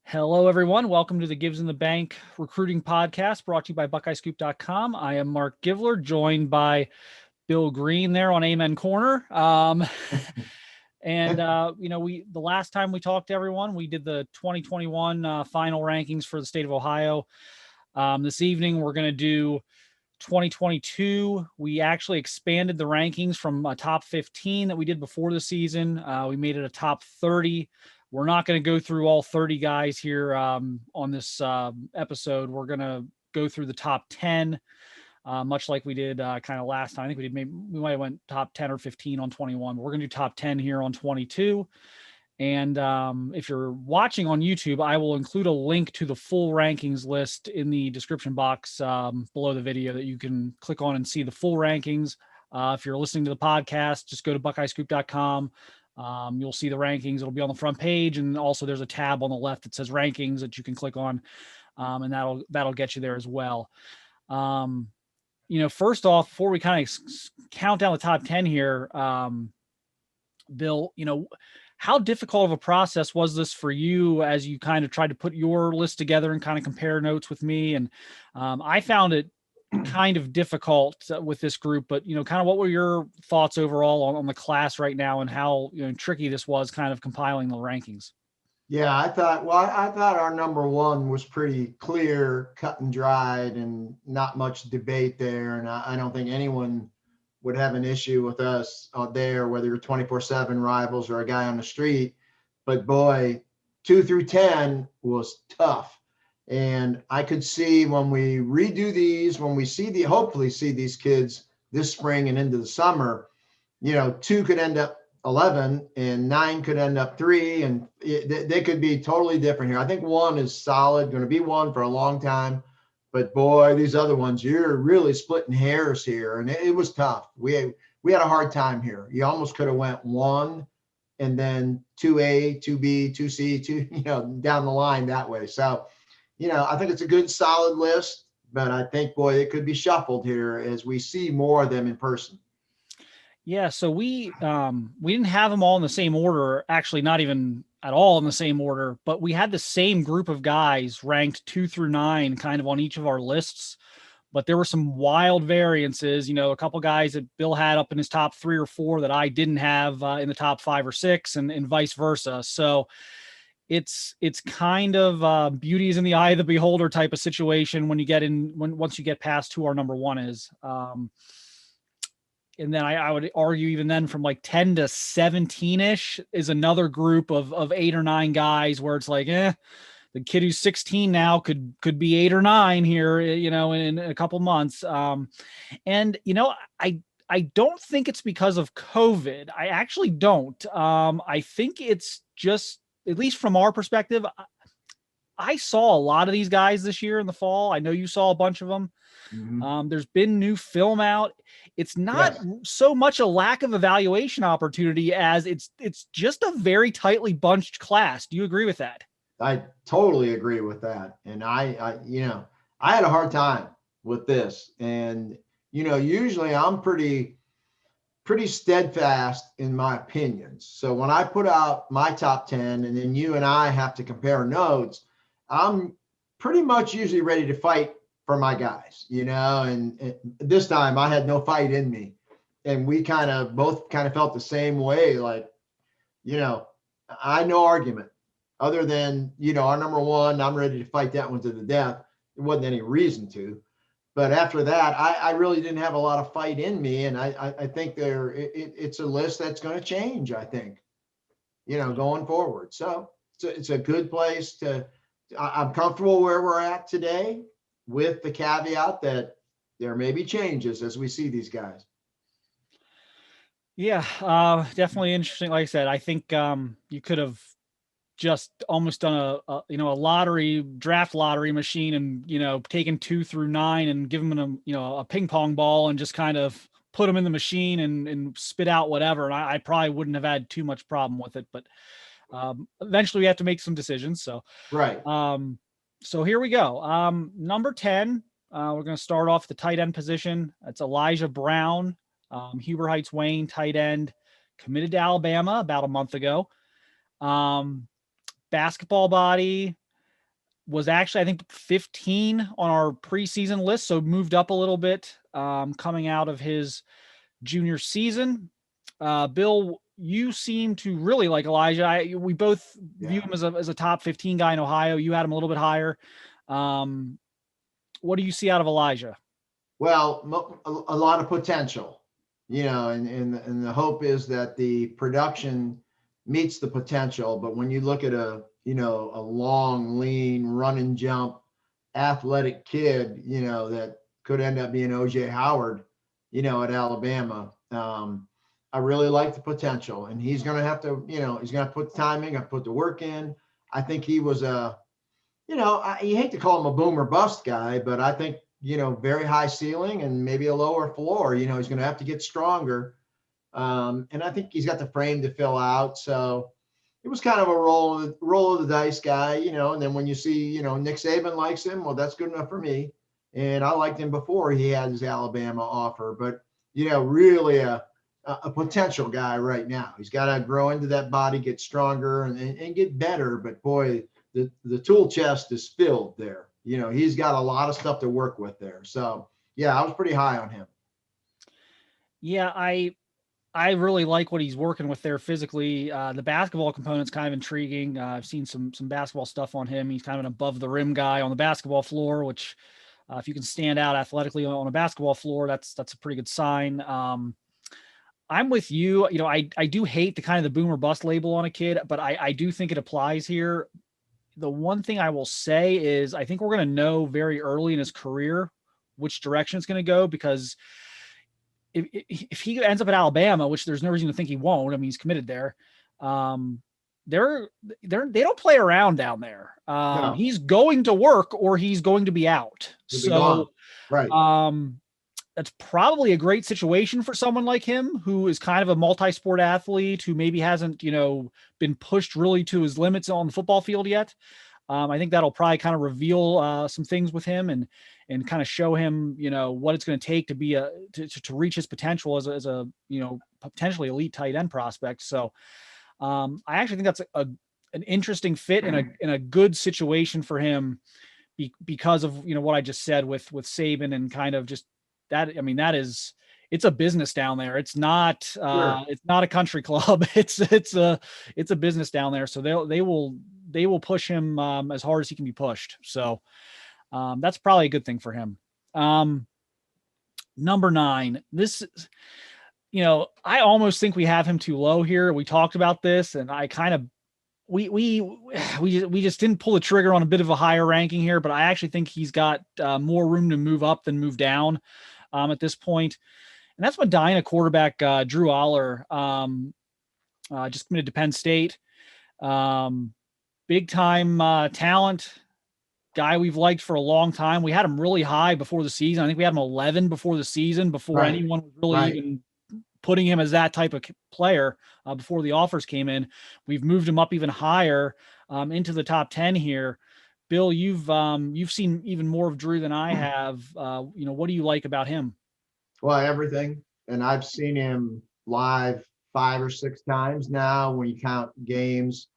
Hello, everyone. Welcome to the Gives in the Bank recruiting podcast brought to you by BuckeyeScoop.com. I am Marc Givler, joined by Bill Greene there on Amen Corner. The last time we talked to everyone, we did the 2021 final rankings for the state of Ohio. This evening, we're going to do 2022. We actually expanded the rankings from a top 15 that we did before the season. We made it a top 30. We're not going to go through all 30 guys here on this episode. We're going to go through the top 10, much like we did kind of last time. I think we might have went top 10 or 15 on 21. But we're going to do top 10 here on 22. And if you're watching on YouTube, I will include a link to the full rankings list in the description box below the video that you can click on and see the full rankings. If you're listening to the podcast, just go to BuckeyeScoop.com. You'll see the rankings. It'll be on the front page. And also there's a tab on the left that says rankings that you can click on. And that'll get you there as well. First off, before we kind of count down the top 10 here, Bill, how difficult of a process was this for you as you kind of tried to put your list together and kind of compare notes with me? And I found it kind of difficult with this group, but kind of what were your thoughts overall on the class right now and how tricky this was kind of compiling the rankings? Yeah, I thought our number one was pretty clear, cut and dried, and not much debate there. And I don't think anyone would have an issue with us there, whether you're 24/7 rivals or a guy on the street. But boy, 2 through 10 was tough. And I could see when we redo these, when we hopefully see these kids this spring and into the summer, 2 could end up 11 and 9 could end up 3, and they could be totally different here. I think 1 is solid, going to be 1 for a long time. But boy, these other ones, you're really splitting hairs here. And it was tough. We had a hard time here. You almost could have went 1 and then 2A, 2B, 2C, 2, down the line that way. So, I think it's a good solid list, but I think, boy, it could be shuffled here as we see more of them in person. Yeah, so we didn't have them all in the same order, actually not even at all in the same order, but we had the same group of guys ranked 2 through 9 kind of on each of our lists. But there were some wild variances, a couple guys that Bill had up in his top 3 or 4 that I didn't have in the top 5 or 6 and vice versa. So it's kind of beauty is in the eye of the beholder type of situation when you get once you get past who our number 1 is. And then I would argue even then from like 10 to 17-ish is another group of 8 or 9 guys where it's like, the kid who's 16 now could be 8 or 9 here, in a couple months. I don't think it's because of COVID. I actually don't. I think it's just, at least from our perspective, I saw a lot of these guys this year in the fall. I know you saw a bunch of them. Mm-hmm. There's been new film out. It's not so much a lack of evaluation opportunity as it's just a very tightly bunched class. Do you agree with that? I totally agree with that. And I had a hard time with this. And, usually I'm pretty steadfast in my opinions. So when I put out my top 10 and then you and I have to compare notes, I'm pretty much usually ready to fight for my guys, and this time I had no fight in me. And we both felt the same way. Like, I no argument other than, our number 1, I'm ready to fight that one to the death. There wasn't any reason to. But after that, I really didn't have a lot of fight in me. And I think it's a list that's going to change, I think, going forward. So it's a good place I'm comfortable where we're at today, with the caveat that there may be changes as we see these guys. Yeah, definitely interesting. Like I said, I think you could have just almost done a draft lottery machine and, taken 2 through 9 and given them, a ping pong ball and just kind of put them in the machine and spit out whatever. And I probably wouldn't have had too much problem with it, but eventually we have to make some decisions. So, right. So here we go. Number 10, we're going to start off the tight end position. That's Elijah Brown, Huber Heights Wayne tight end, committed to Alabama about a month ago. Basketball body, was actually, I think, 15 on our preseason list, so moved up a little bit coming out of his junior season. Bill, you seem to really like Elijah. We both view him as a top 15 guy in Ohio. You had him a little bit higher. What do you see out of Elijah? Well, a lot of potential, and the hope is that the production meets the potential. But when you look at a long, lean, run and jump, athletic kid, that could end up being OJ Howard, at Alabama. I really like the potential, and he's going to have to, he's going to put the time in, put the work in. I think he was you hate to call him a boom or bust guy, but I think, very high ceiling and maybe a lower floor. He's going to have to get stronger. And I think he's got the frame to fill out. So it was kind of a roll of the dice guy, and then when you see, Nick Saban likes him, well, that's good enough for me. And I liked him before he had his Alabama offer, but, really a potential guy right now. He's got to grow into that body, get stronger and get better. But boy, the tool chest is filled there. He's got a lot of stuff to work with there. So yeah, I was pretty high on him. Yeah, I really like what he's working with there physically. The basketball component's kind of intriguing. I've seen some basketball stuff on him. He's kind of an above the rim guy on the basketball floor, which if you can stand out athletically on a basketball floor, that's a pretty good sign. I'm with you. I do hate the kind of the boom or bust label on a kid, but I do think it applies here. The one thing I will say is I think we're going to know very early in his career which direction it's going to go, because if he ends up at Alabama, which there's no reason to think he won't, I mean, he's committed there. They don't play around down there. No. He's going to work or he's going to be out. So, right. That's probably a great situation for someone like him, who is kind of a multi-sport athlete who maybe hasn't, been pushed really to his limits on the football field yet. I think that'll probably kind of reveal some things with him and kind of show him, what it's going to take to be to reach his potential as a potentially elite tight end prospect. So I actually think that's an interesting fit in a good situation for him because of, what I just said with Saban and kind of just that. I mean, it's a business down there. It's not, Sure. It's not a country club. It's a business down there. So they will push him as hard as he can be pushed. So that's probably a good thing for him. Number 9, this, I almost think we have him too low here. We talked about this, and I kind of, we just didn't pull the trigger on a bit of a higher ranking here, but I actually think he's got more room to move up than move down at this point. And that's Medina quarterback Drew Allar, just committed to Penn State. Big time talent, guy we've liked for a long time. We had him really high before the season. I think we had him 11 before the season, before anyone was really even putting him as that type of player before the offers came in. We've moved him up even higher into the top 10 here. Bill, you've seen even more of Drew than I have. What do you like about him? Well, everything. And I've seen him live 5 or 6 times now when you count games,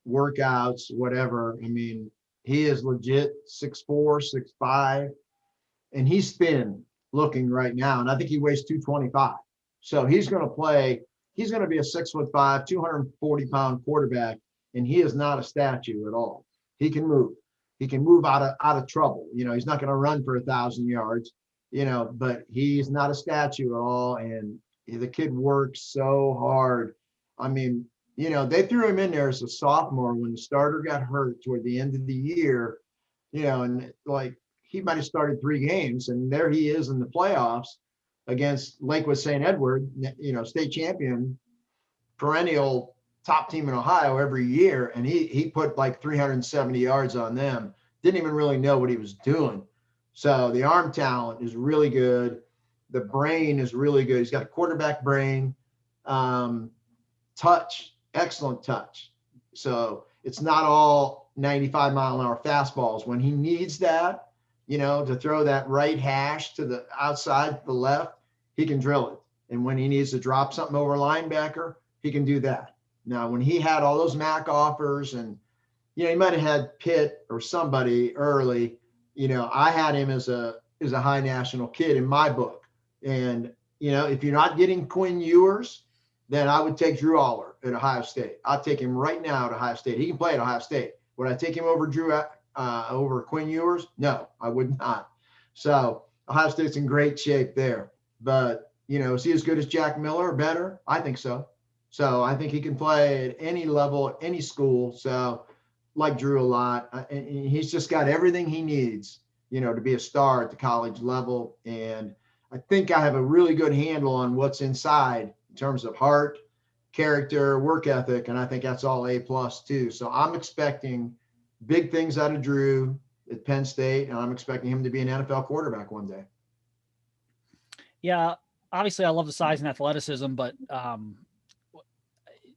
workouts, whatever. I mean, he is legit 6'4", 6'5", and he's thin looking right now. And I think he weighs 225. So he's going to be a 6'5", 240-pound quarterback, and he is not a statue at all. He can move. He can move out of trouble. He's not going to run for 1,000 yards, but he's not a statue at all. And the kid works so hard. I mean, they threw him in there as a sophomore when the starter got hurt toward the end of the year, and like he might have started 3 games, and there he is in the playoffs against Lakewood St. Edward, state champion, perennial top team in Ohio every year. And he put like 370 yards on them. Didn't even really know what he was doing. So the arm talent is really good. The brain is really good. He's got a quarterback brain, touch, excellent touch. So it's not all 95-mile-an-hour fastballs. When he needs that, to throw that right hash to the outside, to the left, he can drill it. And when he needs to drop something over a linebacker, he can do that. Now, when he had all those MAC offers and, he might have had Pitt or somebody early. I had him as a high national kid in my book. And, if you're not getting Quinn Ewers, then I would take Drew Allar at Ohio State. I'll take him right now at Ohio State. He can play at Ohio State. Would I take him over over Quinn Ewers? No, I would not. So Ohio State's in great shape there. But, is he as good as Jack Miller or better? I think so. So I think he can play at any level, at any school. So like Drew a lot. And he's just got everything he needs, to be a star at the college level. And I think I have a really good handle on what's inside in terms of heart, character, work ethic. And I think that's all A+ too. So I'm expecting big things out of Drew at Penn State, and I'm expecting him to be an NFL quarterback one day. Yeah, obviously I love the size and athleticism, but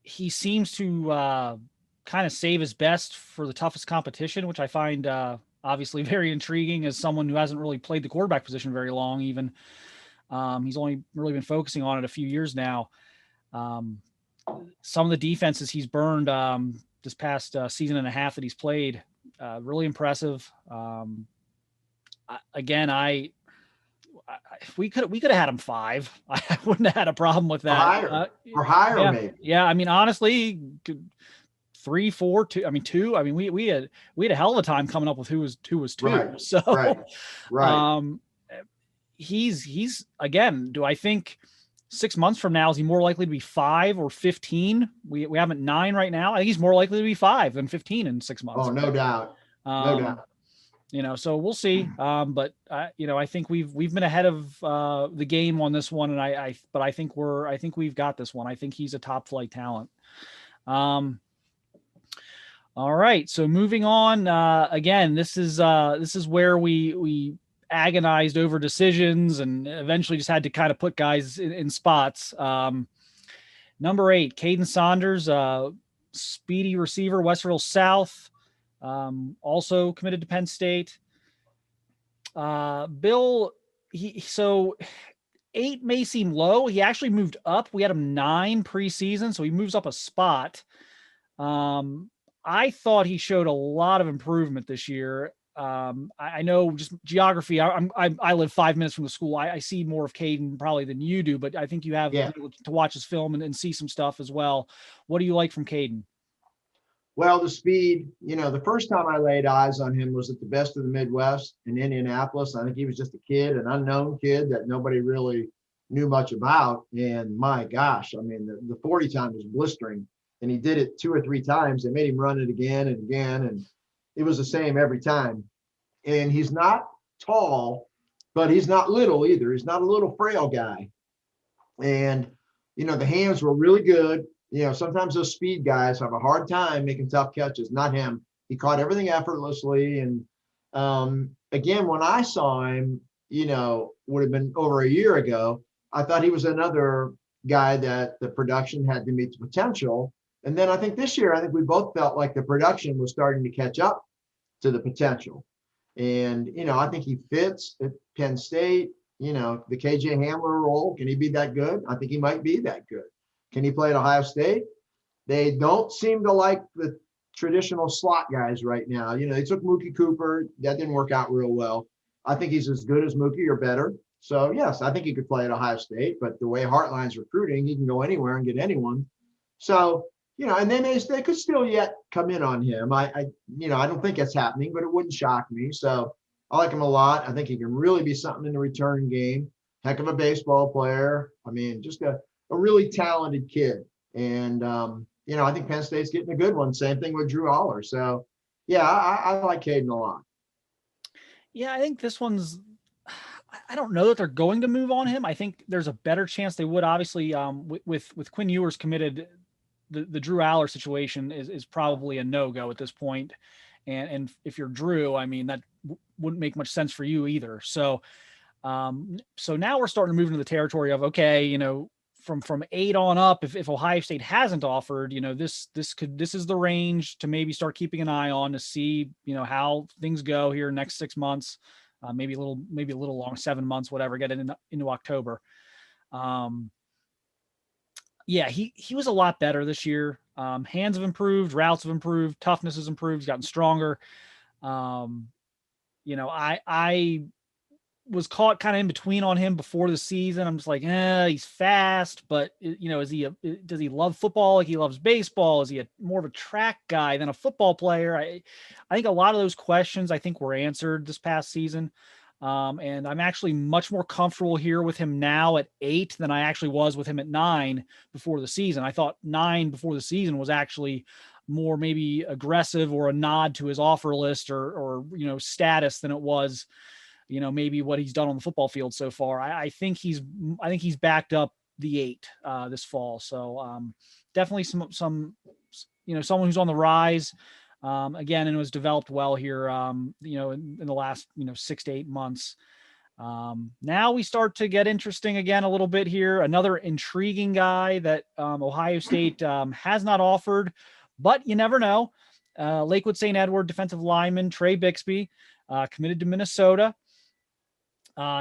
he seems to kind of save his best for the toughest competition, which I find obviously very intriguing as someone who hasn't really played the quarterback position very long. Even he's only really been focusing on it a few years now. Some of the defenses he's burned this past season and a half that he's played, really impressive. We could have had him 5. I wouldn't have had a problem with that. Or higher, yeah, maybe. Yeah, I mean, honestly, 3, 4, 2. I mean, 2. I mean, we had a hell of a time coming up with who was 2. Right. So, right. He's again. Do I think 6 months from now is he more likely to be 5 or 15? We have him at 9 right now. I think he's more likely to be 5 than 15 in 6 months. Oh, no doubt. No doubt. So we'll see. But I think we've been ahead of the game on this one, and I think we've got this one. I think he's a top flight talent. All right. So moving on. Again, this is where we agonized over decisions and eventually just had to kind of put guys in spots. Number 8, Kaden Saunders, speedy receiver, Westerville South. Also committed to Penn State. Bill, so 8 may seem low. He actually moved up. We had him 9 preseason, so he moves up a spot. I thought he showed a lot of improvement this year. I know just geography. I live 5 minutes from the school. I see more of Kaden probably than you do, but I think you have to watch his film and see some stuff as well. What do you like from Kaden? Well, the speed, the first time I laid eyes on him was at the Best of the Midwest in Indianapolis. I think he was just a kid, an unknown kid that nobody really knew much about. And my gosh, I mean, the 40 time was blistering, and he did it 2 or 3 times. They made him run it again and again, and it was the same every time. And he's not tall, but he's not little either. He's not a little frail guy. And, the hands were really good. Sometimes those speed guys have a hard time making tough catches. Not him. He caught everything effortlessly. And again, when I saw him, would have been over a year ago, I thought he was another guy that the production had to meet the potential. And then I think this year, we both felt like the production was starting to catch up to the potential. And, I think he fits at Penn State, the KJ Hamler role. Can he be that good? I think he might be that good. Can he play at Ohio State? They don't seem to like the traditional slot guys right now. They took Mookie Cooper. That didn't work out real well. I think he's as good as Mookie or better. So, yes, I think he could play at Ohio State. But the way Heartline's recruiting, he can go anywhere and get anyone. So, and then they could still yet come in on him. I don't think that's happening, but it wouldn't shock me. So I like him a lot. I think he can really be something in the return game. Heck of a baseball player. I mean, just a really talented kid. And, I think Penn State's getting a good one. Same thing with Drew Allar. So, yeah, I like Kaden a lot. Yeah, I think this one's – I don't know that they're going to move on him. I think there's a better chance they would. Obviously, with Quinn Ewers committed, the Drew Allar situation is probably a no-go at this point. And if you're Drew, I mean, that wouldn't make much sense for you either. So now we're starting to move into the territory of, okay, from 8 on up, if Ohio State hasn't offered, this is the range to maybe start keeping an eye on to see, how things go here next 6 months, maybe a little long, 7 months, whatever, get it into October. Yeah, he was a lot better this year. Hands have improved, routes have improved, toughness has improved. He's gotten stronger. I was caught kind of in between on him before the season. I'm just like, he's fast, but does he love football like he loves baseball? Is he more of a track guy than a football player? I think a lot of those questions I think were answered this past season. And I'm actually much more comfortable here with him now at 8 than I actually was with him at 9 before the season. I thought 9 before the season was actually more maybe aggressive or a nod to his offer list or status than it was, maybe what he's done on the football field so far. I think he's backed up the 8 this fall. So definitely someone who's on the rise again, and was developed well here, in the last, 6 to 8 months. Now we start to get interesting again a little bit here. Another intriguing guy that Ohio State has not offered, but you never know. Lakewood St. Edward defensive lineman Trey Bixby committed to Minnesota.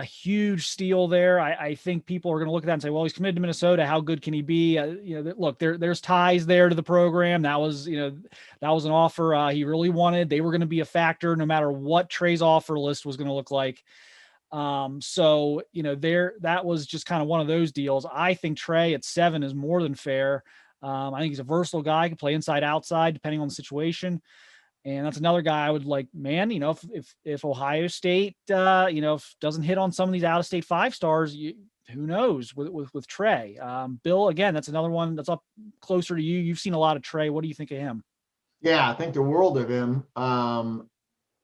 Huge steal there. I think people are going to look at that and say, well, he's committed to Minnesota. How good can he be? Look, there's ties there to the program. That was an offer he really wanted. They were going to be a factor no matter what Trey's offer list was going to look like. That was just kind of one of those deals. I think Trey at 7 is more than fair. I think he's a versatile guy, can play inside, outside, depending on the situation. And that's another guy I would like, man, if Ohio State, doesn't hit on some of these out-of-state 5 stars, who knows with Trey. Bill, again, that's another one that's up closer to you. You've seen a lot of Trey. What do you think of him? Yeah, I think the world of him.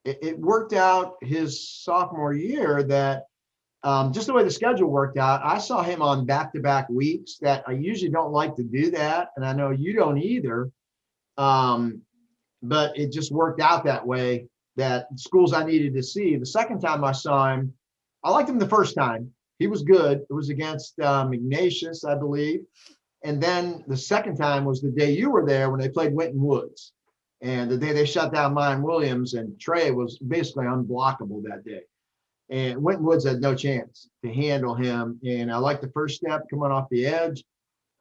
It worked out his sophomore year that just the way the schedule worked out, I saw him on back-to-back weeks that I usually don't like to do that. And I know you don't either. But it just worked out that way, that schools I needed to see. The second time I saw him, I liked him the first time. He was good. It was against Ignatius, I believe. And then the second time was the day you were there when they played Winton Woods. And the day they shut down Mine Williams, and Trey was basically unblockable that day. And Winton Woods had no chance to handle him. And I liked the first step coming off the edge.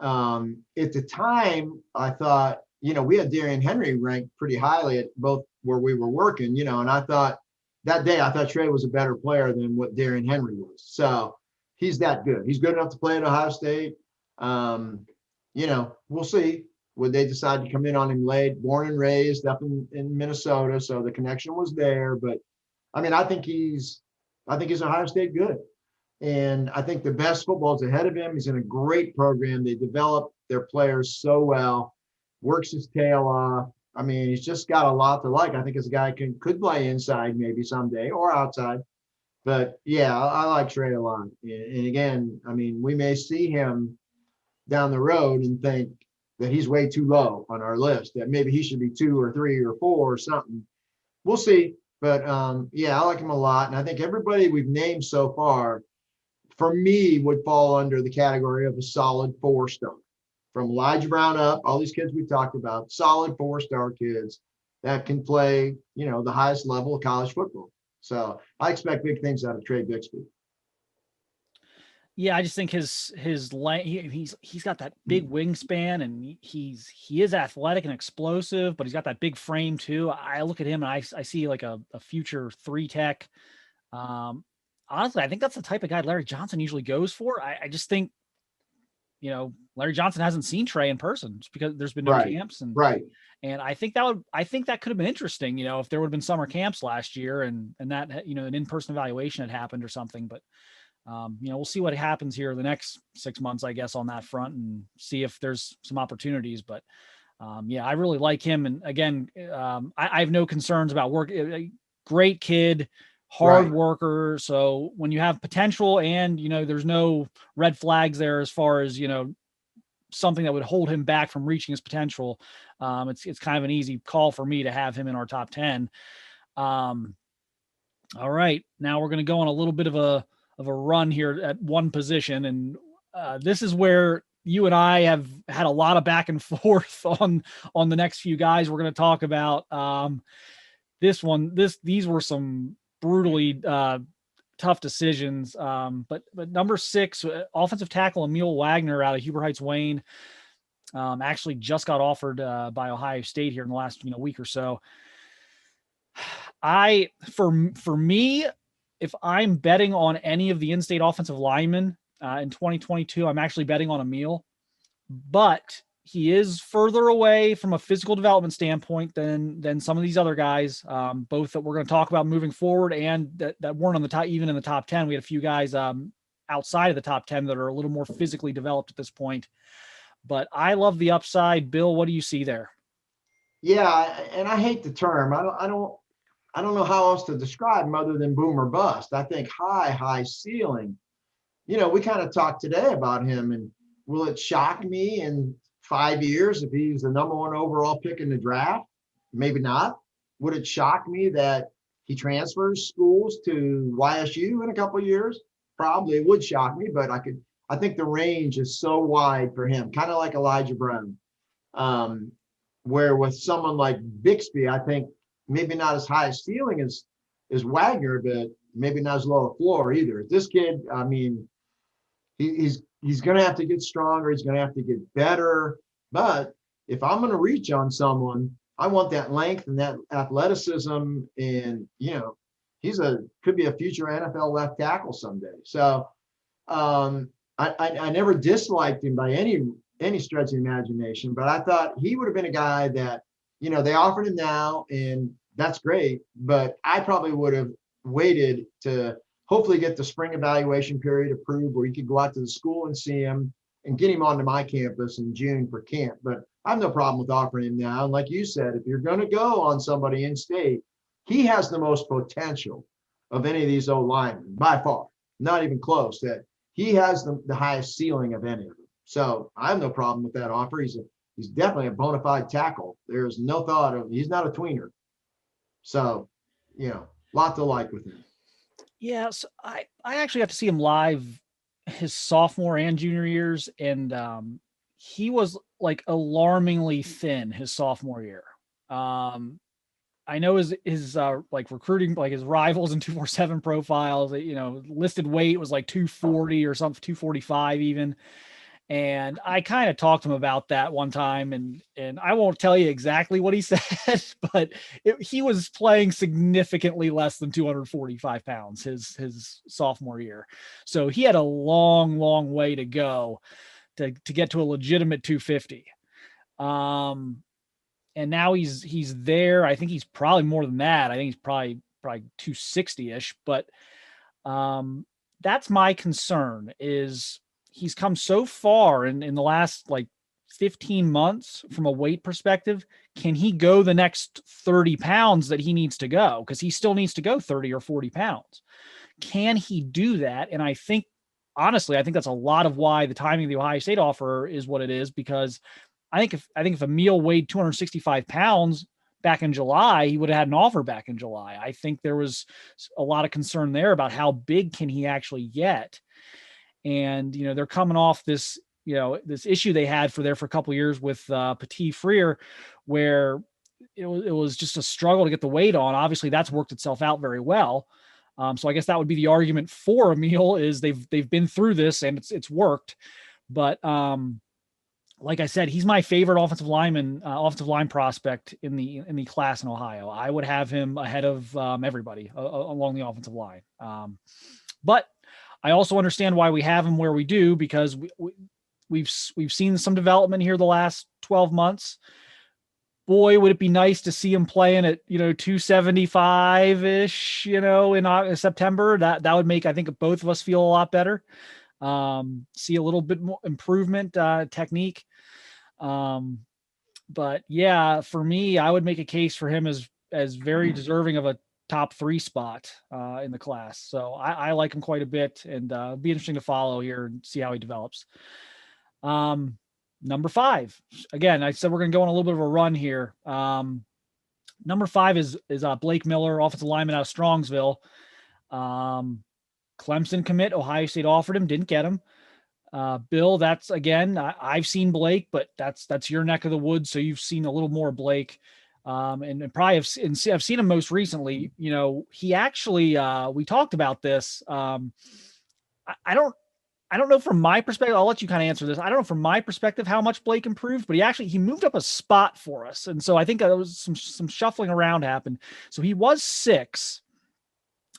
At the time, I thought, we had Darian Henry ranked pretty highly at both where we were working, and I thought that day, I thought Trey was a better player than what Darian Henry was. So he's that good. He's good enough to play at Ohio State. We'll see. Would they decide to come in on him late? Born and raised up in Minnesota, so the connection was there. But I think he's Ohio State good. And I think the best football is ahead of him. He's in a great program. They develop their players so well. Works his tail off. He's just got a lot to like. I think as a guy could play inside maybe someday or outside. But yeah, I like Trey a lot. And again, we may see him down the road and think that he's way too low on our list, that maybe he should be 2 or 3 or 4 or something. We'll see. But yeah, I like him a lot. And I think everybody we've named so far, for me, would fall under the category of a solid 4-star. From Elijah Brown up, all these kids we talked about, solid 4-star kids that can play, the highest level of college football. So I expect big things out of Trey Bixby. Yeah, I just think his length, he's got that big wingspan, and he is athletic and explosive, but he's got that big frame too. I look at him and I see like a future 3 tech. Honestly, I think that's the type of guy Larry Johnson usually goes for. I just think, Larry Johnson hasn't seen Trey in person just because there's been no camps, and I think that could have been interesting, if there would have been summer camps last year and that, an in-person evaluation had happened or something. But we'll see what happens here the next 6 months, I guess, on that front, and see if there's some opportunities. But yeah, I really like him. And again, I have no concerns about work. Great kid, hard worker. So when you have potential and, there's no red flags there as far as, something that would hold him back from reaching his potential, it's kind of an easy call for me to have him in our top 10. All right, now we're going to go on a little bit of a run here at one position. And this is where you and I have had a lot of back and forth on the next few guys we're going to talk about. These were some brutally tough decisions. But number 6, offensive tackle Emil Wagner out of Huber Heights Wayne. Actually just got offered by Ohio State here in the last week or so. For me, if I'm betting on any of the in-state offensive linemen in 2022, I'm actually betting on Emil, but he is further away from a physical development standpoint than some of these other guys, both that we're going to talk about moving forward and that weren't on the top, even in the top 10. We had a few guys outside of the top 10 that are a little more physically developed at this point. But I love the upside. Bill, what do you see there? Yeah, and I hate the term. I don't know how else to describe him other than boom or bust. I think high ceiling. We kind of talked today about him, and will it shock me in 5 years if he's the number one overall pick in the draft? Maybe not. Would it shock me that he transfers schools to YSU in a couple of years? Probably. It would shock me, but I think the range is so wide for him, kind of like Elijah Brown. Where with someone like Bixby, I think maybe not as high a ceiling as Wagner, but maybe not as low a floor either. This kid, I mean, he's going to have to get stronger. He's going to have to get better. But if I'm going to reach on someone, I want that length and that athleticism. And, could be a future NFL left tackle someday. So I never disliked him by any stretch of the imagination, but I thought he would have been a guy that, they offered him now, and that's great. But I probably would have waited to hopefully get the spring evaluation period approved where you could go out to the school and see him and get him onto my campus in June for camp. But I have no problem with offering him now. And like you said, if you're going to go on somebody in state, he has the most potential of any of these old linemen by far, not even close. That he has the highest ceiling of any of them. So I have no problem with that offer. He's definitely a bona fide tackle. There's no thought of, he's not a tweener. So, lot to like with him. Yes, I actually got to see him live his sophomore and junior years, and he was like alarmingly thin his sophomore year. I know his like recruiting, like his rivals in 247 profiles, listed weight was like 240 or something, 245 even. And I kind of talked to him about that one time, and I won't tell you exactly what he said, but he was playing significantly less than 245 pounds his sophomore year. So he had a long way to go to get to a legitimate 250. And now he's there. I think he's probably more than that. I think he's probably 260-ish, but that's my concern is he's come so far in the last like 15 months from a weight perspective. Can he go the next 30 pounds that he needs to go? Because he still needs to go 30 or 40 pounds. Can he do that? And I think, honestly, that's a lot of why the timing of the Ohio State offer is what it is, because I think if Emil weighed 265 pounds back in July, he would have had an offer back in July. I think there was a lot of concern there about how big can he actually get. And, they're coming off this, this issue they had for a couple of years with Petit Freer, where it was just a struggle to get the weight on. Obviously that's worked itself out very well. So I guess that would be the argument for Emil is they've been through this and it's worked. But like I said, he's my favorite offensive line prospect in the class in Ohio. I would have him ahead of everybody along the offensive line. But I also understand why we have him where we do, because we've seen some development here the last 12 months. Boy, would it be nice to see him playing at 275-ish, in September. That would make, I think, both of us feel a lot better. See a little bit more improvement, technique. But yeah, for me, I would make a case for him as very deserving of a top 3 spot in the class. So I like him quite a bit, and it'll be interesting to follow here and see how he develops. Number 5, again, I said we're going to go on a little bit of a run here. Number 5 is Blake Miller, offensive lineman out of Strongsville. Clemson commit, Ohio State offered him, didn't get him. Bill, that's again, I've seen Blake, but that's your neck of the woods. So you've seen a little more Blake. And probably I've seen him most recently. He actually, we talked about this. I don't I don't know from my perspective, I'll let you kind of answer this. I don't know from my perspective how much Blake improved, but he moved up a spot for us. And so I think there was some shuffling around happened. So he was 6,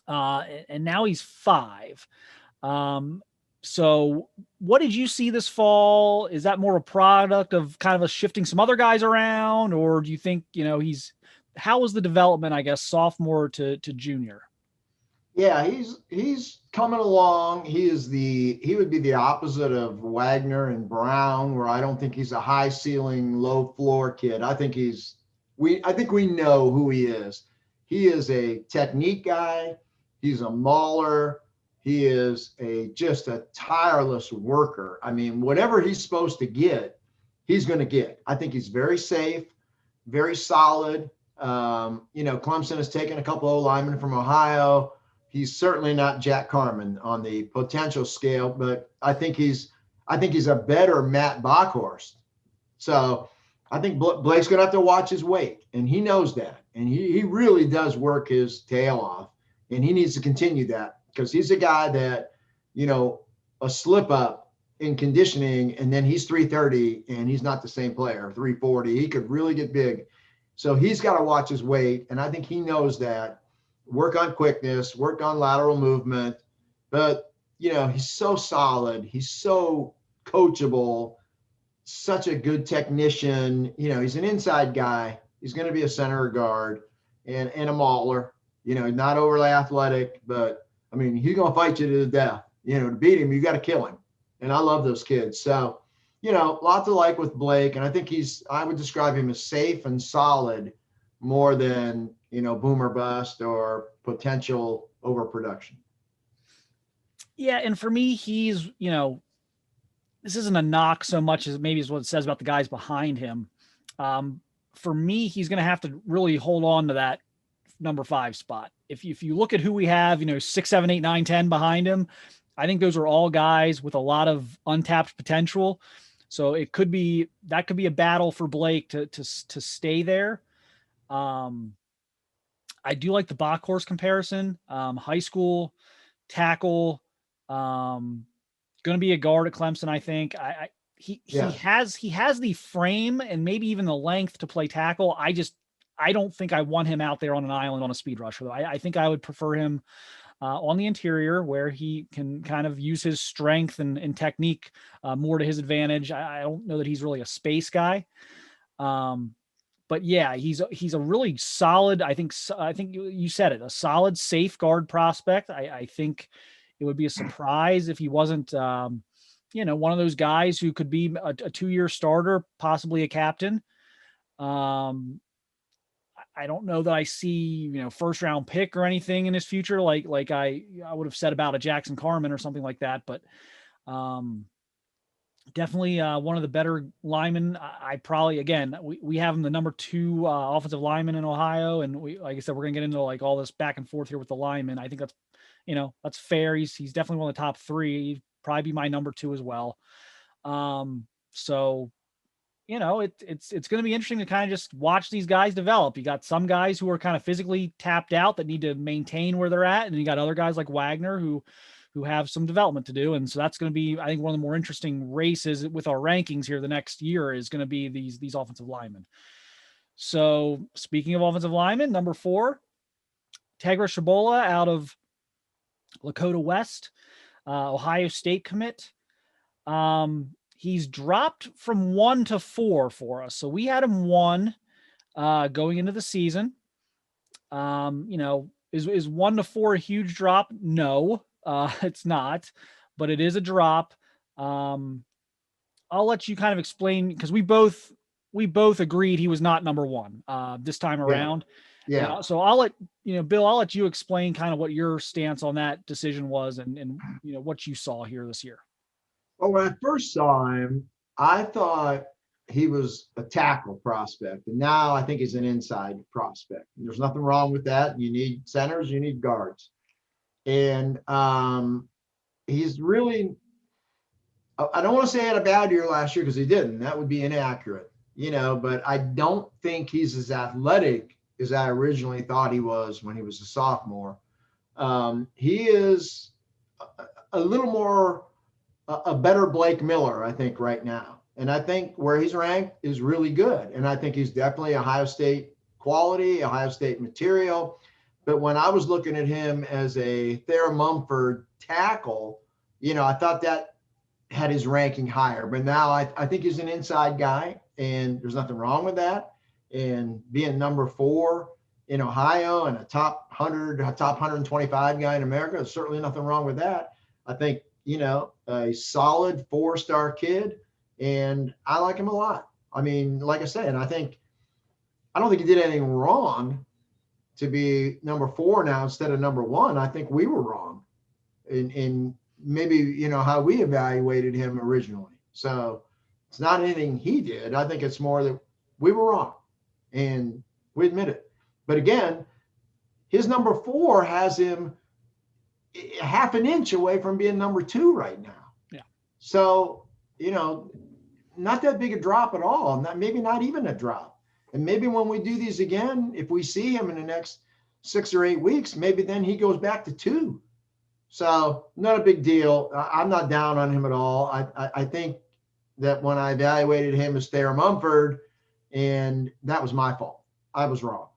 and now he's 5. So what did you see this fall? Is that more a product of kind of a shifting some other guys around, or do you think, how was the development, I guess, sophomore to junior? Yeah, he's coming along. He would be the opposite of Wagner and Brown, where I don't think he's a high ceiling, low floor kid. I think we know who he is. He is a technique guy. He's a mauler. He is just a tireless worker. I mean, whatever he's supposed to get, he's going to get. I think he's very safe, very solid. Clemson has taken a couple of linemen from Ohio. He's certainly not Jack Carman on the potential scale, but I think he's a better Matt Bockhorst. So I think Blake's going to have to watch his weight, and he knows that. And he really does work his tail off, and he needs to continue that, because he's a guy that, a slip up in conditioning, and then he's 330 and he's not the same player, 340. He could really get big. So he's got to watch his weight, and I think he knows that. Work on quickness, work on lateral movement. But, he's so solid. He's so coachable, such a good technician. He's an inside guy. He's going to be a center or guard and a mauler, not overly athletic, but I mean, he's going to fight you to the death. To beat him, you got to kill him. And I love those kids. So, lots to like with Blake. And I think I would describe him as safe and solid more than, boom or bust or potential overproduction. Yeah. And for me, he's, this isn't a knock so much as maybe is what it says about the guys behind him. For me, he's going to have to really hold on to that number 5 spot. If you look at who we have, 6, 7, 8, 9, 10 behind him, I think those are all guys with a lot of untapped potential. So that could be a battle for Blake to stay there. I do like the Bockhorst comparison. High school tackle, going to be a guard at Clemson. I think he has the frame and maybe even the length to play tackle. I don't think I want him out there on an island on a speed rusher, though. I think I would prefer him on the interior, where he can kind of use his strength and technique more to his advantage. I don't know that he's really a space guy. But yeah, he's a really solid, I think you said it, a solid safeguard prospect. I think it would be a surprise if he wasn't, one of those guys who could be a 2-year starter, possibly a captain. I don't know that I see, first round pick or anything in his future, like I would have said about a Jackson Carman or something like that. But definitely one of the better linemen. I probably, again, we have him the number 2 offensive lineman in Ohio. And like I said, we're going to get into like all this back and forth here with the linemen. I think that's, that's fair. He's definitely one of the top 3. He'd probably be my number 2 as well. So, it's going to be interesting to kind of just watch these guys develop. You got some guys who are kind of physically tapped out that need to maintain where they're at. And you got other guys like Wagner who have some development to do. And so that's going to be, I think, one of the more interesting races with our rankings here the next year is going to be these offensive linemen. So speaking of offensive linemen, number 4, Tegra Tshabola out of Lakota West, Ohio State commit. He's dropped from 1 to 4 for us. So we had him 1 going into the season. Is 1 to 4 a huge drop? No, it's not, but it is a drop. I'll let you kind of explain, because we both agreed he was not number 1 this time around. Yeah. So I'll let Bill, I'll let you explain kind of what your stance on that decision was and what you saw here this year. Well, when I first saw him, I thought he was a tackle prospect, and now I think he's an inside prospect. There's nothing wrong with that. You need centers, you need guards. And he's really, I don't want to say he had a bad year last year, because he didn't. That would be inaccurate, but I don't think he's as athletic as I originally thought he was when he was a sophomore. He is a little more a better Blake Miller, I think, right now. And I think where he's ranked is really good. And I think he's definitely Ohio State quality, Ohio State material. But when I was looking at him as a Thayer Mumford tackle, I thought that had his ranking higher. But now I think he's an inside guy, and there's nothing wrong with that. And being number 4 in Ohio and a top 100, top 125 guy in America, there's certainly nothing wrong with that. I think, a solid 4-star kid, and I like him a lot. I mean, like I said, I don't think he did anything wrong to be number 4 now instead of number 1. I think we were wrong in maybe, how we evaluated him originally. So it's not anything he did. I think it's more that we were wrong, and we admit it. But again, his number 4 has him half an inch away from being number 2 right now. Yeah. So, not that big a drop at all. Maybe not even a drop. And maybe when we do these again, if we see him in the next 6 or 8 weeks, maybe then he goes back to 2. So not a big deal. I'm not down on him at all. I think that when I evaluated him as Thayer Mumford, and that was my fault. I was wrong.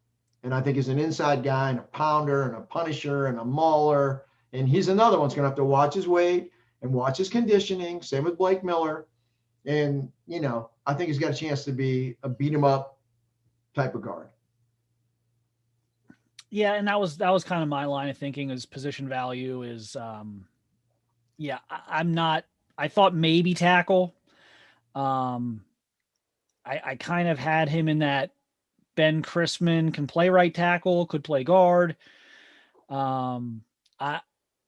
And I think he's an inside guy and a pounder and a punisher and a mauler. And he's another one's going to have to watch his weight and watch his conditioning. Same with Blake Miller. And, I think he's got a chance to be a beat him up type of guard. Yeah. And that was kind of my line of thinking, is position value is, I thought maybe tackle. I kind of had him in that Ben Chrisman can play right tackle, could play guard.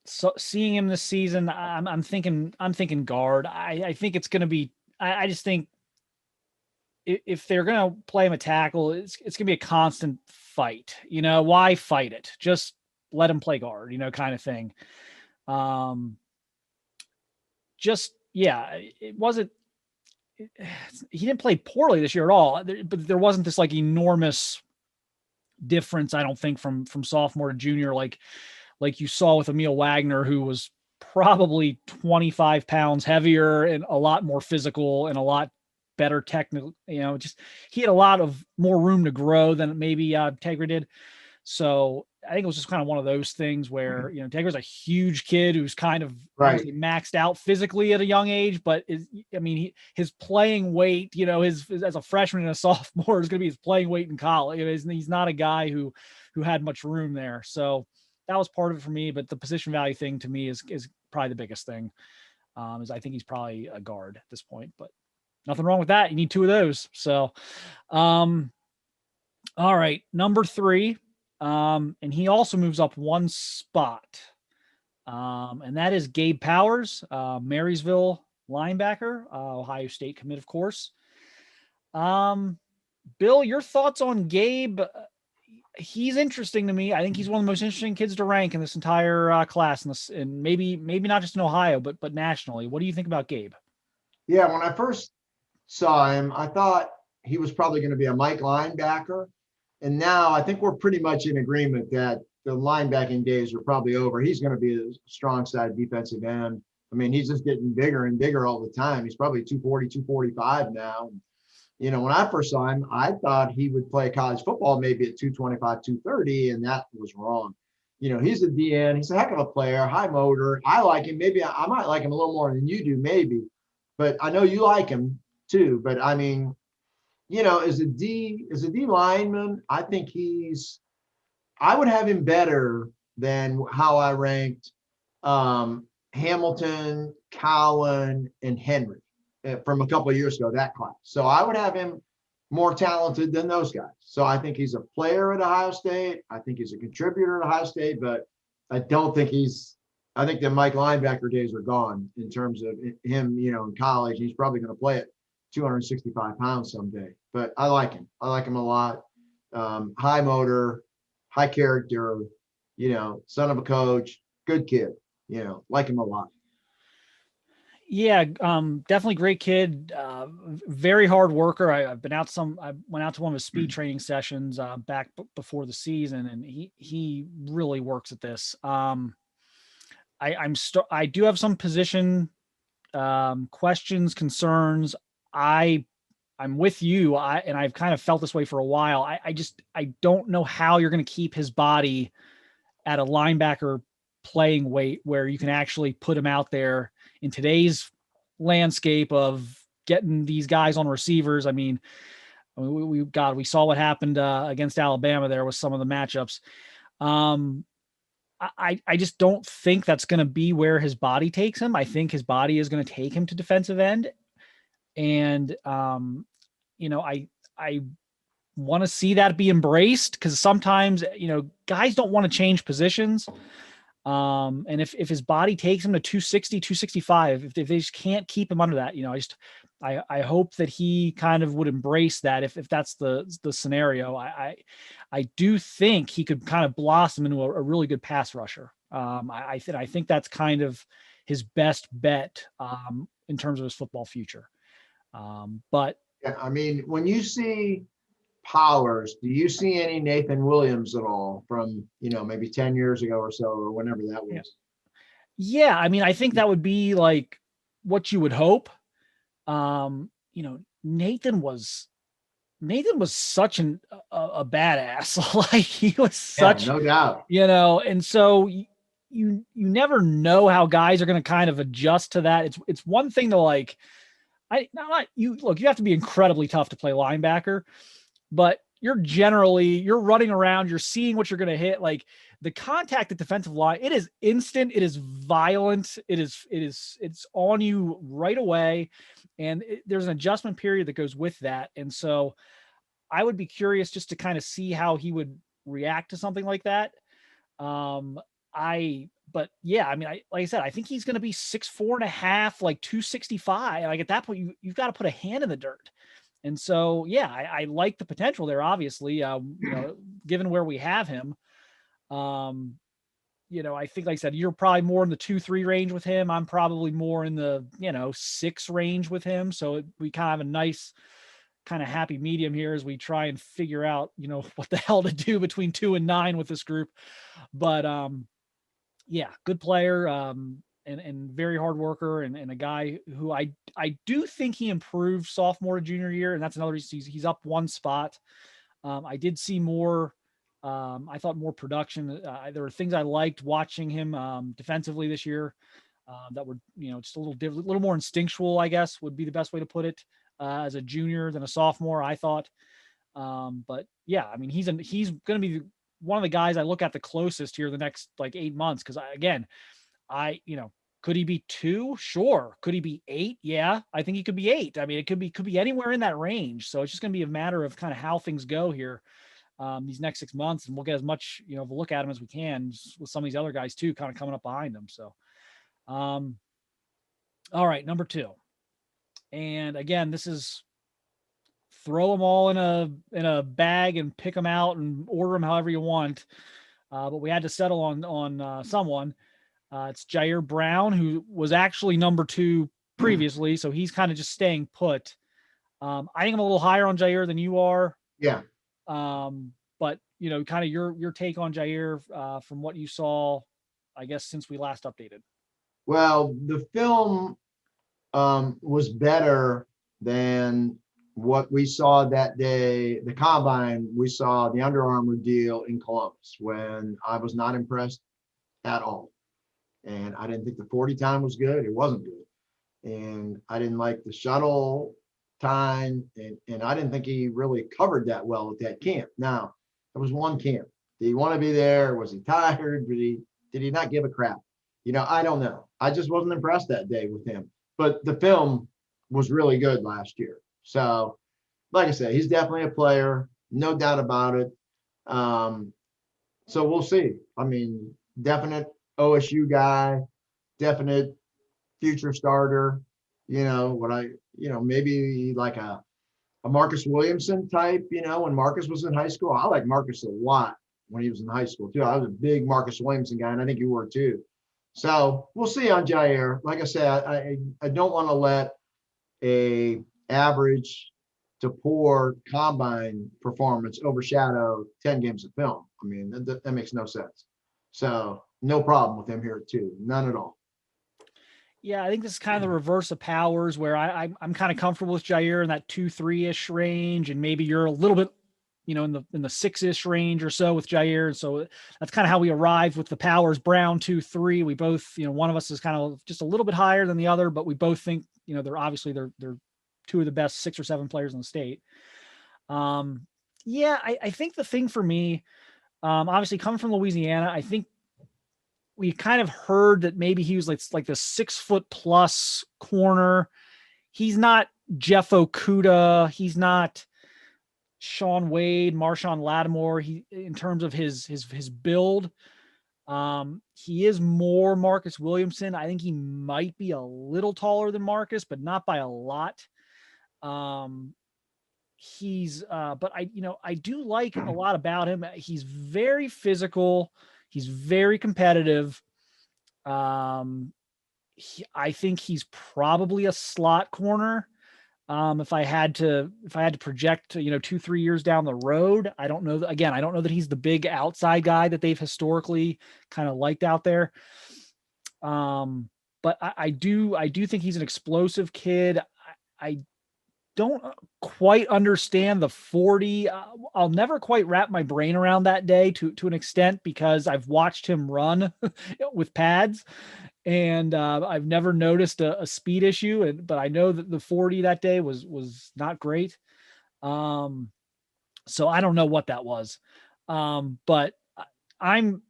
So seeing him this season, I'm thinking guard. I think it's going to be, I just think if they're going to play him a tackle, it's going to be a constant fight. Why fight it? Just let him play guard, kind of thing. It wasn't, he didn't play poorly this year at all, but there wasn't this like enormous difference, I don't think, from sophomore to junior, like you saw with Emil Wagner, who was probably 25 pounds heavier and a lot more physical and a lot better technical, just he had a lot of more room to grow than maybe Tegra did. So I think it was just kind of one of those things where, Tegra's a huge kid who's kind of maxed out physically at a young age, but his playing weight, his as a freshman and a sophomore is going to be his playing weight in college. He's not a guy who had much room there. So that was part of it for me, but the position value thing to me is probably the biggest thing. Is I think he's probably a guard at this point, but nothing wrong with that. You need 2 of those. So, all right, number 3. And he also moves up 1 spot. And that is Gabe Powers, Marysville linebacker, Ohio State commit, of course. Bill, your thoughts on Gabe? He's interesting to me. I think he's one of the most interesting kids to rank in this entire class, and maybe not just in Ohio, but nationally. What do you think about Gabe? Yeah, when I first saw him, I thought he was probably going to be a Mike linebacker. And now I think we're pretty much in agreement that the linebacking days are probably over. He's going to be a strong side defensive end. I mean, he's just getting bigger and bigger all the time. He's probably 240, 245 now. When I first saw him, I thought he would play college football maybe at 225, 230, and that was wrong. He's a DN. He's a heck of a player, high motor. I like him. Maybe I might like him a little more than you do, maybe. But I know you like him too. But I mean, as a D lineman, I think I would have him better than how I ranked Hamilton, Cowan, and Henry from a couple of years ago, that class. So I would have him more talented than those guys. So I think he's a player at Ohio State. I think he's a contributor at Ohio State, but I don't think I think the Mike linebacker days are gone in terms of him, in college. He's probably going to play at 265 pounds someday, but I like him. I like him a lot. High motor, high character, son of a coach, good kid, like him a lot. Yeah, definitely great kid. Very hard worker. I went out to one of his speed training sessions back before the season, and he really works at this. I do have some position questions, concerns. I'm with you. I've kind of felt this way for a while. I don't know how you're going to keep his body at a linebacker playing weight where you can actually put him out there in today's landscape of getting these guys on receivers. I mean, we saw what happened against Alabama there with some of the matchups. I just don't think that's going to be where his body takes him. I think his body is going to take him to defensive end. And, I want to see that be embraced because sometimes, guys don't want to change positions. And if his body takes him to 260, 265, if they just can't keep him under that, I hope that he kind of would embrace that if that's the scenario. I do think he could kind of blossom into a really good pass rusher. I think that's kind of his best bet in terms of his football future. But yeah, I mean, when you see Powers, do you see any Nathan Williams at all from, maybe 10 years ago or so, or whenever that was? Yeah. I mean, I think that would be like what you would hope. Nathan was such a badass. Like he was such, no doubt. And so you never know how guys are going to kind of adjust to that. It's one thing to like, you have to be incredibly tough to play linebacker, but you're running around, you're seeing what you're going to hit. Like the contact at defensive line, it is instant. It is violent. It's on you right away. And there's an adjustment period that goes with that. And so I would be curious just to kind of see how he would react to something like that. But yeah, I mean, like I said, I think he's going to be 6'4.5", like 265. Like at that point, you've got to put a hand in the dirt. And so, yeah, I like the potential there, obviously, given where we have him. I think, like I said, you're probably more in the 2-3 range with him. I'm probably more in the, 6 range with him. So we kind of have a nice kind of happy medium here as we try and figure out, what the hell to do between 2 and 9 with this group. But, yeah, good player. And very hard worker and a guy who I do think he improved sophomore to junior year. And that's another reason he's up one spot. I did see more. I thought more production. There were things I liked watching him defensively this year that were, just a little more instinctual, I guess would be the best way to put it as a junior than a sophomore, I thought. But yeah, I mean, he's going to be one of the guys I look at the closest here the next like 8 months. Cause could he be 2? Sure. Could he be 8? Yeah, I think he could be 8. I mean, it could be anywhere in that range. So it's just going to be a matter of kind of how things go here these next 6 months, and we'll get as much, of a look at him as we can with some of these other guys too, kind of coming up behind them. So, all right, number 2. And again, this is throw them all in a bag and pick them out and order them however you want. But we had to settle on someone. It's Jair Brown, who was actually number 2 previously. So he's kind of just staying put. I think I'm a little higher on Jair than you are. Yeah. But kind of your take on Jair from what you saw, I guess, since we last updated. Well, the film was better than what we saw that day. The combine, we saw the Under Armour deal in Columbus when I was not impressed at all. And I didn't think the 40 time was good. It wasn't good. And I didn't like the shuttle time. And I didn't think he really covered that well at that camp. Now, it was one camp. Did he want to be there? Was he tired? Did he not give a crap? I don't know. I just wasn't impressed that day with him. But the film was really good last year. So, like I said, he's definitely a player. No doubt about it. So we'll see. I mean, definite OSU guy, definite future starter, maybe like a Marcus Williamson type, when Marcus was in high school. I like Marcus a lot when he was in high school too. I was a big Marcus Williamson guy, and I think you were too. So we'll see on Jair. Like I said, I don't want to let a average to poor combine performance overshadow 10 games of film. I mean, that makes no sense. So no problem with him here too. None at all. Yeah, I think this is kind of the reverse of Powers, where I'm kind of comfortable with Jair in that 2-3-ish range, and maybe you're a little bit, in the 6-ish range or so with Jair. So that's kind of how we arrived with the Powers Brown 2-3. We both, one of us is kind of just a little bit higher than the other, but we both think, they're two of the best 6 or 7 players in the state. Yeah, I think the thing for me, obviously coming from Louisiana, I think we kind of heard that maybe he was like the 6-foot+ corner. He's not Jeff Okuda. He's not Sean Wade, Marshawn Lattimore. He, in terms of his build, he is more Marcus Williamson. I think he might be a little taller than Marcus, but not by a lot. But I do like a lot about him. He's very physical. He's very competitive. I think he's probably a slot corner. If I had to project, 2-3 years down the road, I don't know. Again, I don't know that he's the big outside guy that they've historically kind of liked out there. But I do think he's an explosive kid. I don't quite understand the 40. I'll never quite wrap my brain around that day to an extent, because I've watched him run with pads, and I've never noticed a speed issue. But I know that the 40 that day was not great. So I don't know what that was. But I'm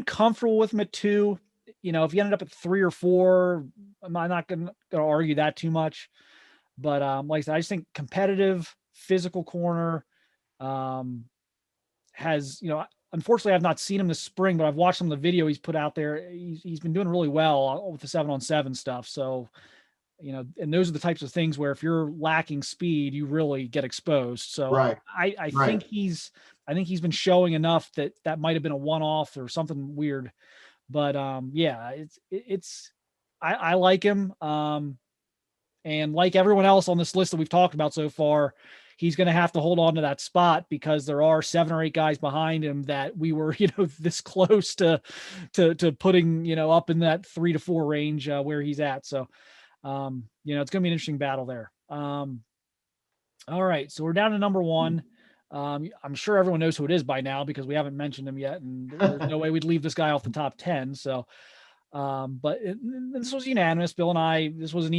comfortable with him at 2. If you ended up at 3 or 4, I'm not going to argue that too much. But like I said, I just think competitive, physical corner, has, unfortunately I've not seen him this spring, but I've watched some of the video he's put out there. He's been doing really well with the 7-on-7 stuff. So, and those are the types of things where if you're lacking speed, you really get exposed. So right. I think he's been showing enough that might've been a one-off or something weird, but yeah, I like him. And like everyone else on this list that we've talked about so far, he's going to have to hold on to that spot, because there are 7 or 8 guys behind him that we were, this close to putting, up in that 3 to 4 range where he's at. So, it's going to be an interesting battle there. All right. So we're down to number 1. I'm sure everyone knows who it is by now, because we haven't mentioned him yet, and there's no way we'd leave this guy off the top 10. So, but this was unanimous. Bill and I, this was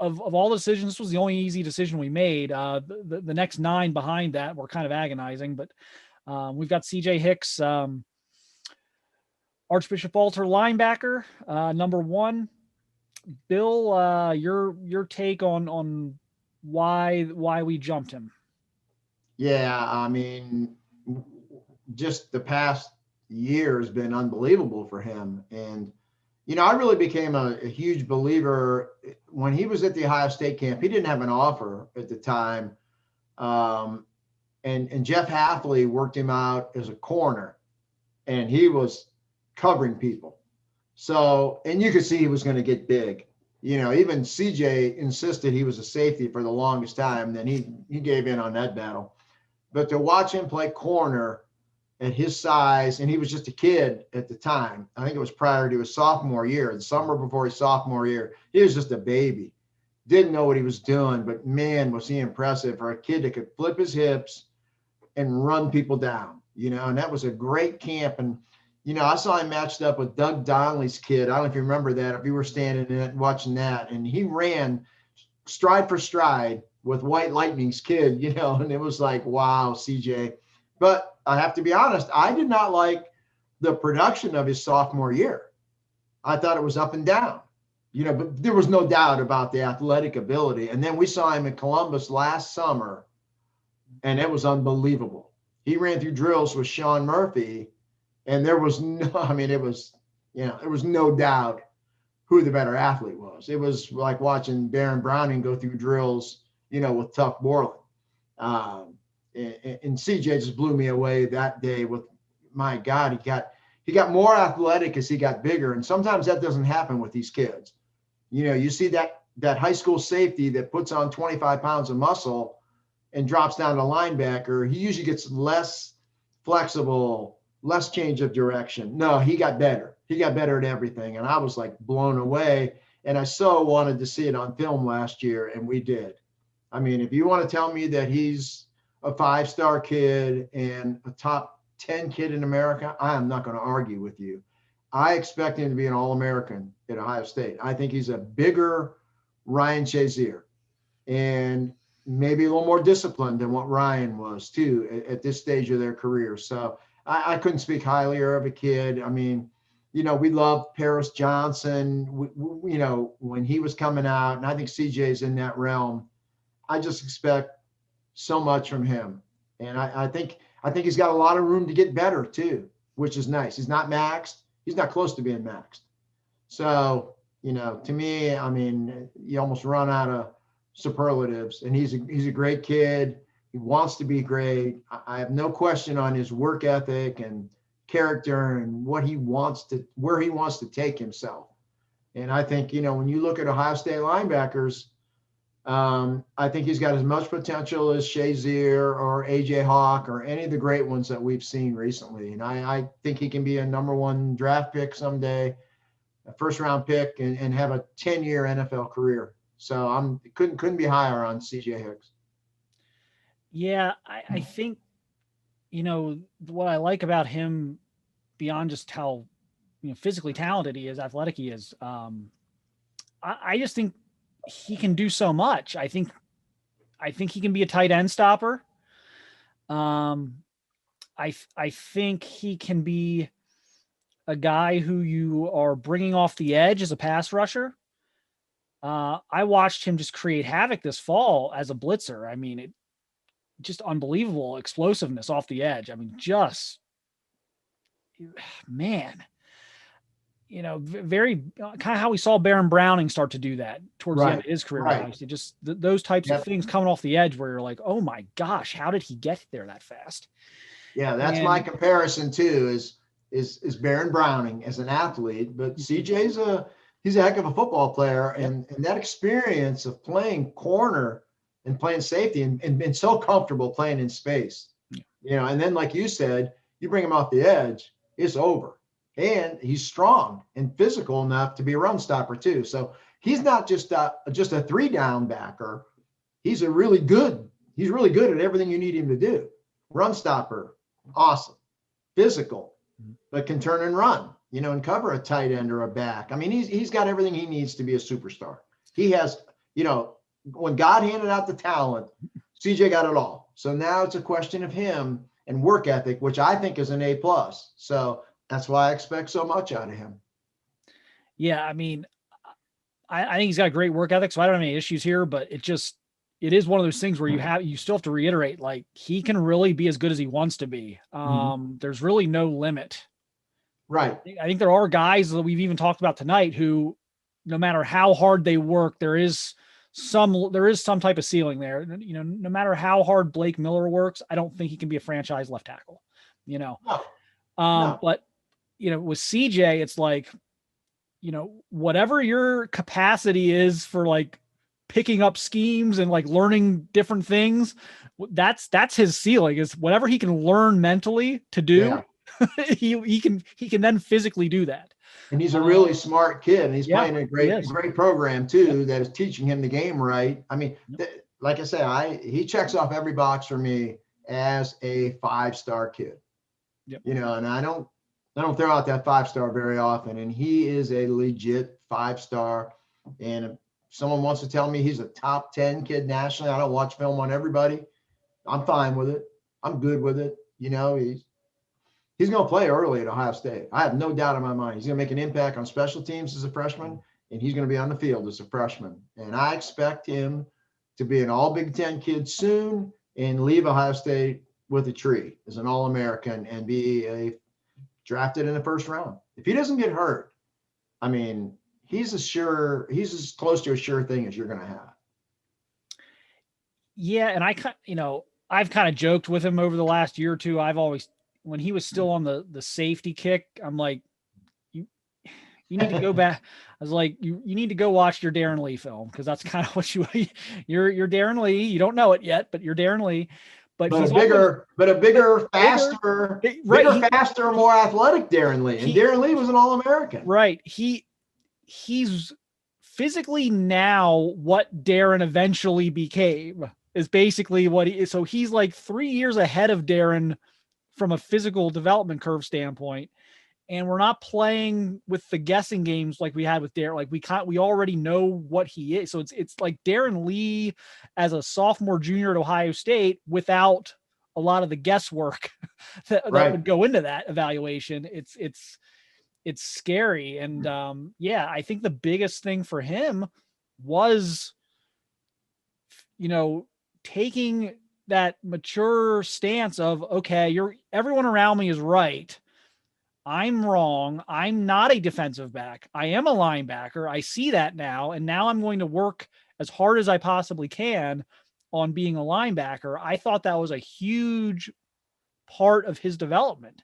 of all the decisions, this was the only easy decision we made. The next 9 behind that were kind of agonizing, but we've got CJ Hicks, Archbishop Alter linebacker, number 1. Bill, your take on why we jumped him. Yeah, I mean, just the past year has been unbelievable for him. And I really became a huge believer when he was at the Ohio State camp. He didn't have an offer at the time. And Jeff Hafley worked him out as a corner, and he was covering people. So, and you could see he was going to get big. Even CJ insisted he was a safety for the longest time. Then he gave in on that battle. But to watch him play corner at his size, and he was just a kid at the time. I think it was prior to his sophomore year, the summer before his sophomore year. He was just a baby. Didn't know what he was doing, but man, was he impressive for a kid that could flip his hips and run people down, and that was a great camp. And, I saw him matched up with Doug Donnelly's kid. I don't know if you remember that, if you were standing in it watching that, and he ran stride for stride with White Lightning's kid, and it was like, wow, CJ. But I have to be honest, I did not like the production of his sophomore year. I thought it was up and down, but there was no doubt about the athletic ability. And then we saw him in Columbus last summer, and it was unbelievable. He ran through drills with Sean Murphy, and there was there was no doubt who the better athlete was. It was like watching Baron Browning go through drills, with Tuck Borland. And CJ just blew me away that day with, my God, he got more athletic as he got bigger. And sometimes that doesn't happen with these kids. You see that high school safety that puts on 25 pounds of muscle and drops down to linebacker. He usually gets less flexible, less change of direction. No, he got better. he got better at everything. And I was like blown away. And I so wanted to see it on film last year, and we did. I mean, if you want to tell me that he's a 5-star kid and a top 10 kid in America, I am not going to argue with you. I expect him to be an All-American at Ohio State. I think he's a bigger Ryan Shazier and maybe a little more disciplined than what Ryan was too at this stage of their career. So I couldn't speak highly of a kid. I mean, you know, we love Paris Johnson, you know, when he was coming out, and I think CJ's in that realm. I just expect so much from him. And I think he's got a lot of room to get better too, which is nice. He's not maxed. He's not close to being maxed. So, you know, to me, I mean, you almost run out of superlatives, and he's a great kid. He wants to be great. I have no question on his work ethic and character and where he wants to take himself. And I think, you know, when you look at Ohio State linebackers, I think he's got as much potential as Shazier or AJ Hawk or any of the great ones that we've seen recently. And I think he can be a number 1 draft pick someday, a first-round pick, and have a 10-year NFL career. So couldn't be higher on CJ Hicks. Yeah, I think, you know, what I like about him beyond just how, you know, physically talented he is, athletic he is, I just think he can do so much. I think he can be a tight end stopper. I think he can be a guy who you are bringing off the edge as a pass rusher. I watched him just create havoc this fall as a blitzer. I mean, just unbelievable explosiveness off the edge. I mean, just, man, you know, very kind of how we saw Baron Browning start to do that towards the end of his career. Right. Just those types of things coming off the edge where you're like, oh my gosh, how did he get there that fast? Yeah, that's my comparison too, is Baron Browning as an athlete, but CJ's he's a heck of a football player, and that experience of playing corner and playing safety and been so comfortable playing in space, you know, and then like you said, you bring him off the edge, it's over. And he's strong and physical enough to be a run stopper too. So he's not just a 3-down backer. He's really good at everything you need him to do. Run stopper, awesome. Physical, but can turn and run, you know, and cover a tight end or a back. I mean, he's got everything he needs to be a superstar. He has, you know, when God handed out the talent, CJ got it all. So now it's a question of him and work ethic, which I think is an A+. So that's why I expect so much out of him. Yeah, I mean, I think he's got a great work ethic, so I don't have any issues here, but it is one of those things where you still have to reiterate, like, he can really be as good as he wants to be. There's really no limit. Right. I think there are guys that we've even talked about tonight who, no matter how hard they work, there is some type of ceiling there. You know, no matter how hard Blake Miller works, I don't think he can be a franchise left tackle, you know? No. But, you know, with CJ, it's like, you know, whatever your capacity is for like picking up schemes and like learning different things, that's his ceiling, is whatever he can learn mentally to do. Yeah. he can then physically do that. And he's a really smart kid, and he's playing a great program too that is teaching him the game right. I mean, like I say, he checks off every box for me as a 5-star kid. Yep. You know, and I don't throw out that 5-star very often, and he is a legit 5-star. And if someone wants to tell me he's a top 10 kid nationally, I don't watch film on everybody. I'm fine with it. I'm good with it. You know, he's going to play early at Ohio State. I have no doubt in my mind. He's going to make an impact on special teams as a freshman, and he's going to be on the field as a freshman. And I expect him to be an all Big Ten kid soon and leave Ohio State with a tree as an All-American and be drafted in the first round. If he doesn't get hurt, I mean, he's as close to a sure thing as you're going to have. Yeah. And I've kind of joked with him over the last year or two. I've always, when he was still on the safety kick, I'm like, you need to go back. I was like, you need to go watch your Darren Lee film, because that's kind of what you're Darren Lee. You don't know it yet, but you're Darren Lee. but But he's a bigger, faster, right, faster, more athletic Darren Lee. And Darren Lee was an All-American. Right. He's physically now what Darren eventually became is basically what he is. So he's like 3 years ahead of Darren from a physical development curve standpoint. And we're not playing with the guessing games like we had with Darren. Like we already know what he is. So it's like Darren Lee as a sophomore, junior at Ohio State without a lot of the guesswork that would go into that evaluation. It's scary. And I think the biggest thing for him was, taking that mature stance of, okay, everyone around me is right. I'm wrong. I'm not a defensive back. I am a linebacker. I see that now. And now I'm going to work as hard as I possibly can on being a linebacker. I thought that was a huge part of his development.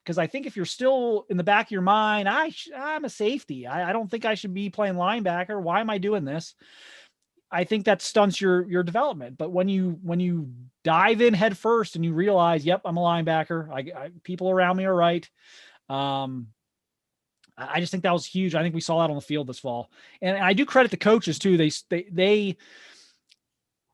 Because I think if you're still in the back of your mind, I'm a safety. I don't think I should be playing linebacker. Why am I doing this? I think that stunts your development. But when you dive in head first and you realize, yep, I'm a linebacker. People around me are right. I just think that was huge. I think we saw that on the field this fall. And I do credit the coaches too. It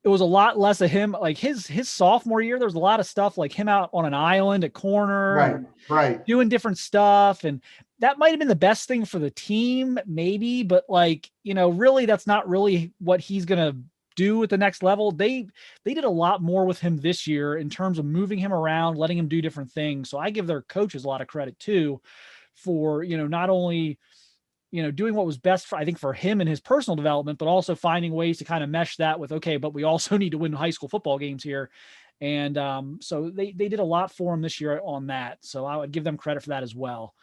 was a lot less of him. Like his sophomore year, there was a lot of stuff like him out on an island at corner, right, doing different stuff. And that might've been the best thing for the team, maybe, but really that's not really what he's going to do at the next level. They did a lot more with him this year in terms of moving him around, letting him do different things. So I give their coaches a lot of credit too for, not only, doing what was best for him and his personal development, but also finding ways to kind of mesh that with, okay, but we also need to win high school football games here. And so they did a lot for him this year on that. So I would give them credit for that as well,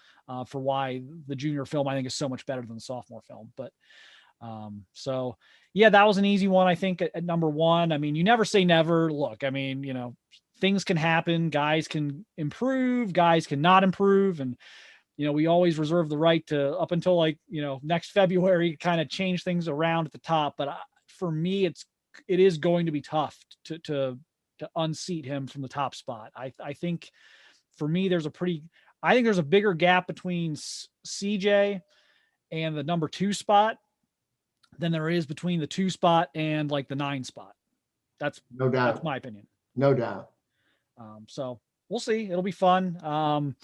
for why the junior film, I think, is so much better than the sophomore film. But that was an easy one, I think, at number one. I mean, you never say never. Look, I mean, things can happen. Guys can improve. Guys can not improve. And, we always reserve the right to, up until next February, kind of change things around at the top. But for me, it is going to be tough to unseat him from the top spot. I think for me, there's a bigger gap between CJ and the number 2 spot than there is between the 2 spot and like the 9 spot. That's no doubt. That's my opinion. No doubt. So we'll see. It'll be fun.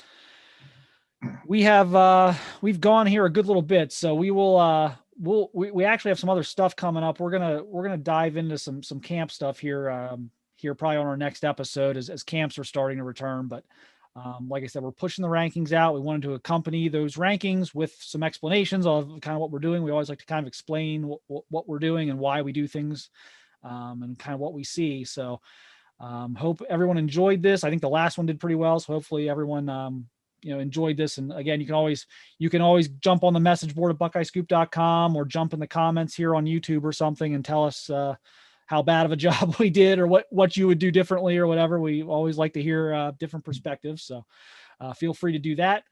We've gone here a good little bit, so we will, we actually have some other stuff coming up. We're going to dive into some camp stuff here probably on our next episode as camps are starting to return. But like I said, we're pushing the rankings out. We wanted to accompany those rankings with some explanations of kind of what we're doing. We always like to kind of explain what we're doing and why we do things, and kind of what we see. So hope everyone enjoyed this. I think the last one did pretty well. So hopefully everyone, enjoyed this. And again, you can always jump on the message board at buckeyescoop.com or jump in the comments here on YouTube or something and tell us how bad of a job we did or what you would do differently or whatever. We always like to hear different perspectives. So feel free to do that.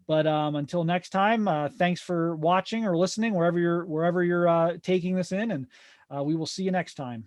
But until next time, thanks for watching or listening wherever you're taking this in, and we will see you next time.